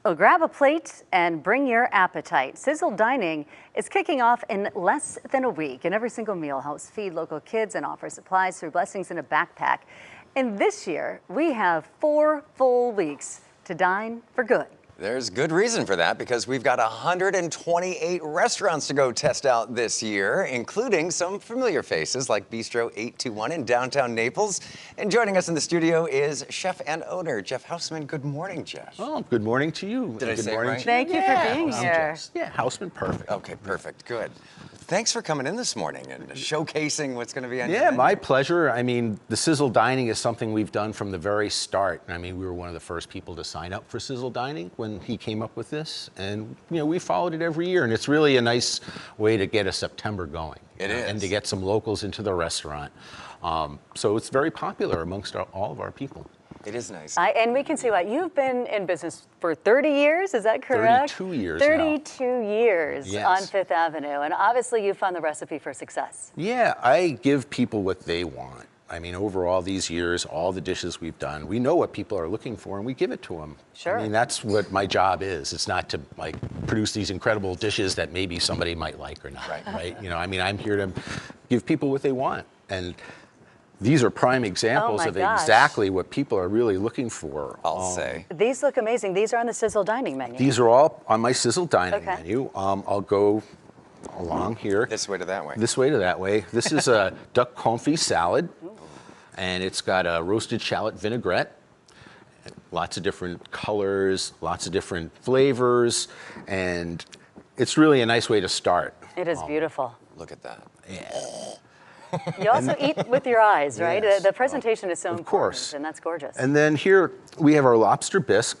Well, grab a plate and bring your appetite. Sizzle Dining is kicking off in less than a week, and every single meal helps feed local kids and offer supplies through Blessings in a Backpack. And this year, we have 4 full weeks to dine for good. There's good reason for that, because we've got 128 restaurants to go test out this year, including some familiar faces like Bistro 821 in downtown Naples. And joining us in the studio is chef and owner Jeff Hausman. Good morning, Jeff. Oh, good morning to you. Did I say it right? Thank you for being here. Yeah, Hausman, perfect. Okay, perfect. Good. Thanks for coming in this morning and showcasing what's going to be on your Yeah, menu. my pleasure. I mean, the Sizzle Dining is something we've done from the very start. I mean, we were one of the first people to sign up for Sizzle Dining when he came up with this. And, we followed it every year. And it's really a nice way to get a September going. It is. And to get some locals into the restaurant. So it's very popular amongst all of our people. It is nice. And we can see why. You've been in business for 30 years, is that correct? 32 years 32 years Yes. on Fifth Avenue. And obviously you found the recipe for success. Yeah, I give people what they want. I mean, over all these years, all the dishes we've done, we know what people are looking for and we give it to them. Sure. I mean, that's what my job is. It's not to produce these incredible dishes that maybe somebody might like or not, right? I mean, I'm here to give people what they want. And these are prime examples of exactly what people are really looking for. I'll say. These look amazing. These are on the Sizzle Dining menu. These are all on my Sizzle Dining menu. I'll go along here. This way to that way. This way to that way. This is a duck confit salad, and it's got a roasted shallot vinaigrette. Lots of different colors, lots of different flavors, and it's really a nice way to start. It is beautiful. Look at that. Yeah. You also eat with your eyes, right? Yes. The presentation is so important, course. and that's gorgeous. And then here we have our lobster bisque.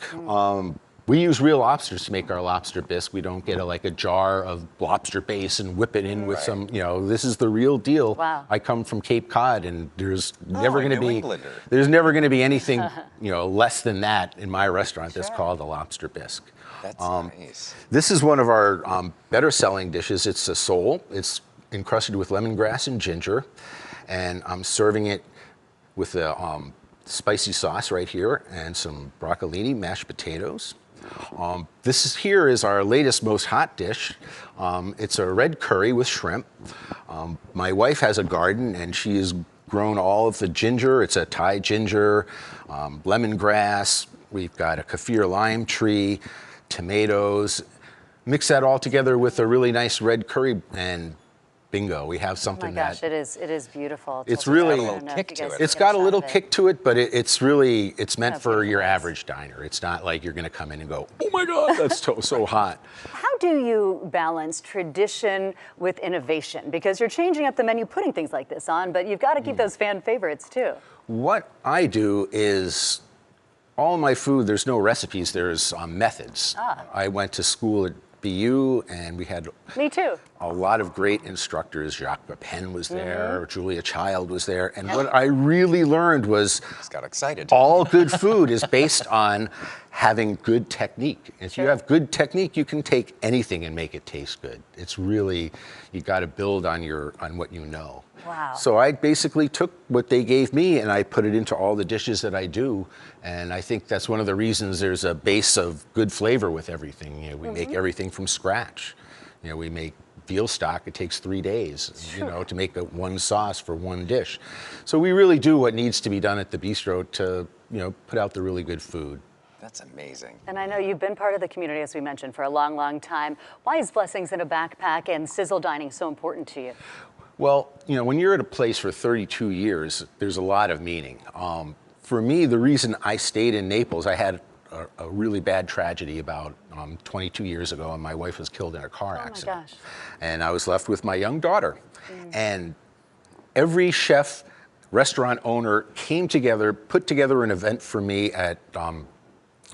We use real lobsters to make our lobster bisque. We don't get a jar of lobster base and whip it in with some, this is the real deal. Wow. I come from Cape Cod, and there's never going to New be Englander. there's never going to be anything, less than that in my restaurant that's called a lobster bisque. That's nice. This is one of our better selling dishes. It's a sole. It's encrusted with lemongrass and ginger, and I'm serving it with a spicy sauce right here and some broccolini, mashed potatoes. Here is our latest, most hot dish. It's a red curry with shrimp. My wife has a garden, and she has grown all of the ginger. It's a Thai ginger, lemongrass. We've got a kaffir lime tree, tomatoes. Mix that all together with a really nice red curry, and bingo, we have something that... Oh my gosh, it is beautiful. It's really... Got a little kick to it. It's got a little kick to it, but it's meant for your average diner. It's not like you're going to come in and go, oh my God, that's so hot. How do you balance tradition with innovation? Because you're changing up the menu, putting things like this on, but you've got to keep those fan favorites too. What I do is, all my food, there's no recipes, there's methods. I went to school at BU, and we had Me too. a lot of great instructors. Jacques Pepin was there, Julia Child was there, and what I really learned was Just got excited. all good food is based on having good technique. If you have good technique, you can take anything and make it taste good. It's really, you got to build on what you know. Wow. So I basically took what they gave me and I put it into all the dishes that I do. And I think that's one of the reasons there's a base of good flavor with everything. We make everything from scratch. We make veal stock. It takes 3 days, to make one sauce for one dish. So we really do what needs to be done at the bistro to, put out the really good food. That's amazing. And I know you've been part of the community, as we mentioned, for a long, long time. Why is Blessings in a Backpack and Sizzle Dining so important to you? Well, when you're at a place for 32 years, there's a lot of meaning. For me, the reason I stayed in Naples, I had a really bad tragedy about 22 years ago, and my wife was killed in a car accident. Oh my gosh. And I was left with my young daughter. And every chef, restaurant owner came together, put together an event for me at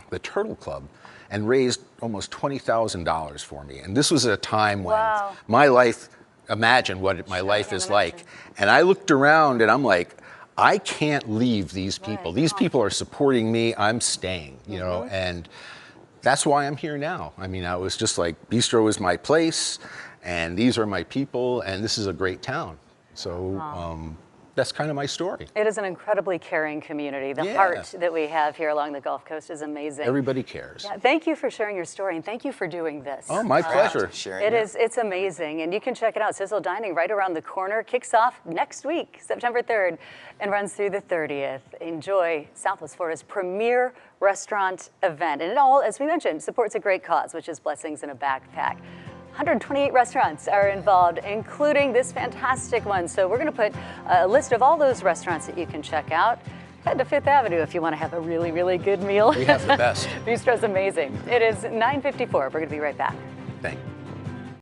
the Turtle Club, and raised almost $20,000 for me. And this was at a time when my life, imagine what my life is like. And I looked around and I'm like, I can't leave these people. These people are supporting me. I'm staying, and that's why I'm here now. I mean, I was just like, Bistro is my place, and these are my people, and this is a great town. So that's kind of my story. It is an incredibly caring community. The heart that we have here along the Gulf Coast is amazing. Everybody cares. Yeah, thank you for sharing your story, and thank you for doing this. Oh, my pleasure. It's amazing, and you can check it out. Sizzle Dining right around the corner, kicks off next week, September 3rd, and runs through the 30th. Enjoy Southwest Florida's premier restaurant event. And it all, as we mentioned, supports a great cause, which is Blessings in a Backpack. 128 restaurants are involved, including this fantastic one. So we're going to put a list of all those restaurants that you can check out. Head to Fifth Avenue if you want to have a really, really good meal. We have the best. Bistro's amazing. It is 9:54. We're going to be right back. Thank you.